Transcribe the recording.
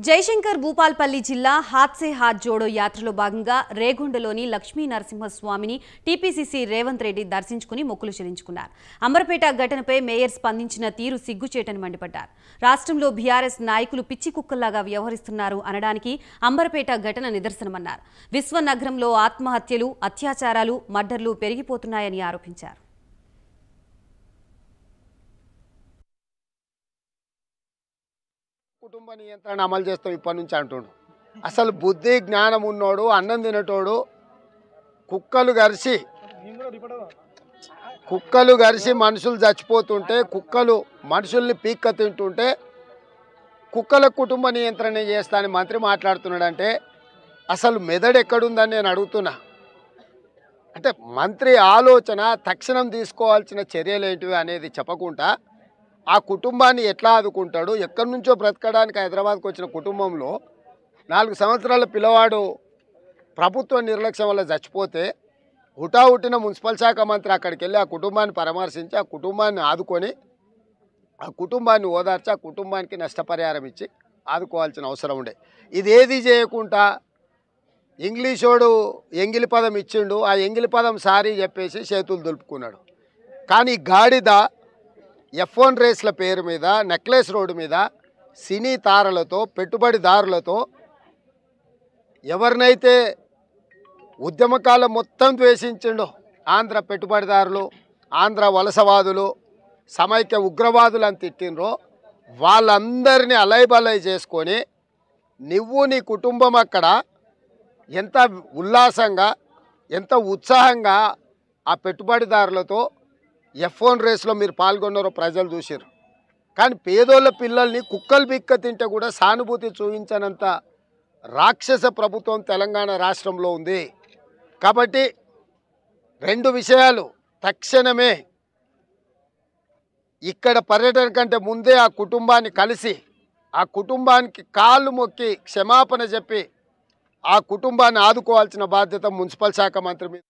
జయశంకర్ భూపాల్పల్లి జిల్లా హాత్ సే హాత్ జోడో యాత్రలో భాగంగా రేగొండలోని లక్ష్మీ నరసింహస్వామిని టీపీసీసీ రేవంత్ రెడ్డి దర్శించుకుని మొక్కులు చెల్లించుకున్నారు. అంబర్పేట ఘటనపై మేయర్ స్పందించిన తీరు సిగ్గుచేటని మండిపడ్డారు. రాష్ట్రంలో బీఆర్ఎస్ నాయకులు పిచ్చి కుక్కల్లాగా వ్యవహరిస్తున్నారు అనడానికి అంబర్పేట ఘటన నిదర్శనమన్నారు. విశ్వనగరంలో ఆత్మహత్యలు, అత్యాచారాలు, మర్డర్లు పెరిగిపోతున్నాయని ఆరోపించారు. కుటుంబ నియంత్రణ అమలు చేస్తాం ఇప్పటి నుంచి అంటుండు. అసలు బుద్ధి జ్ఞానం ఉన్నోడు, అన్నం తినేటోడు కుక్కలు గరిసి మనుషులు చచ్చిపోతుంటే, కుక్కలు మనుషుల్ని పీక్క తింటుంటే కుక్కల కుటుంబ నియంత్రణ చేస్తా అని మంత్రి మాట్లాడుతున్నాడంటే అసలు మెదడు ఎక్కడుందని నేను అడుగుతున్నా. అంటే మంత్రి ఆలోచన, తక్షణం తీసుకోవాల్సిన చర్యలు ఏంటివి అనేది చెప్పకుండా ఆ కుటుంబాన్ని ఎట్లా ఆదుకుంటాడు, ఎక్కడి నుంచో బ్రతకడానికి హైదరాబాద్కి వచ్చిన కుటుంబంలో 4 సంవత్సరాల పిల్లవాడు ప్రభుత్వ నిర్లక్ష్యం వల్ల చచ్చిపోతే హుటాహుటిన మున్సిపల్ శాఖ మంత్రి అక్కడికి వెళ్ళి ఆ కుటుంబాన్ని పరామర్శించి ఆ కుటుంబాన్ని ఆదుకొని ఆ కుటుంబాన్ని ఓదార్చి ఆ కుటుంబానికి నష్టపరిహారం ఇచ్చి ఆదుకోవాల్సిన అవసరం ఉండే. ఇదేది చేయకుండా ఇంగ్లీషోడు ఎంగిలి పదం ఇచ్చిండు, ఆ ఎంగిలి పదం సారీ చెప్పేసి చేతులు దులుపుకున్నాడు. కానీ గాడిద F1 రేస్ల పేరు మీద నెక్లెస్ రోడ్డు మీద సినీ తారలతో, పెట్టుబడిదారులతో ఎవరినైతే ఉద్యమకాలం మొత్తం ద్వేషించిండో, ఆంధ్ర పెట్టుబడిదారులు, ఆంధ్ర వలసవాదులు, సమైక్య ఉగ్రవాదులు అని తిట్టిండ్రో వాళ్ళందరినీ అలైబలై చేసుకొని నువ్వు నీ కుటుంబం అక్కడ ఎంత ఉల్లాసంగా, ఎంత ఉత్సాహంగా ఆ పెట్టుబడిదారులతో F1 రేస్లో మీరు పాల్గొన్నారో ప్రజలు చూసారు. కానీ పేదోళ్ళ పిల్లల్ని కుక్కలు బిక్క తింటే కూడా సానుభూతి చూపించనంత రాక్షస ప్రభుత్వం తెలంగాణ రాష్ట్రంలో ఉంది. కాబట్టి 2 విషయాలు తక్షణమే ఇక్కడ పర్యటన కంటే ముందే ఆ కుటుంబాన్ని కలిసి ఆ కుటుంబానికి కాళ్ళు మొక్కి క్షమాపణ చెప్పి ఆ కుటుంబాన్ని ఆదుకోవాల్సిన బాధ్యత మున్సిపల్ శాఖ మంత్రి మీద.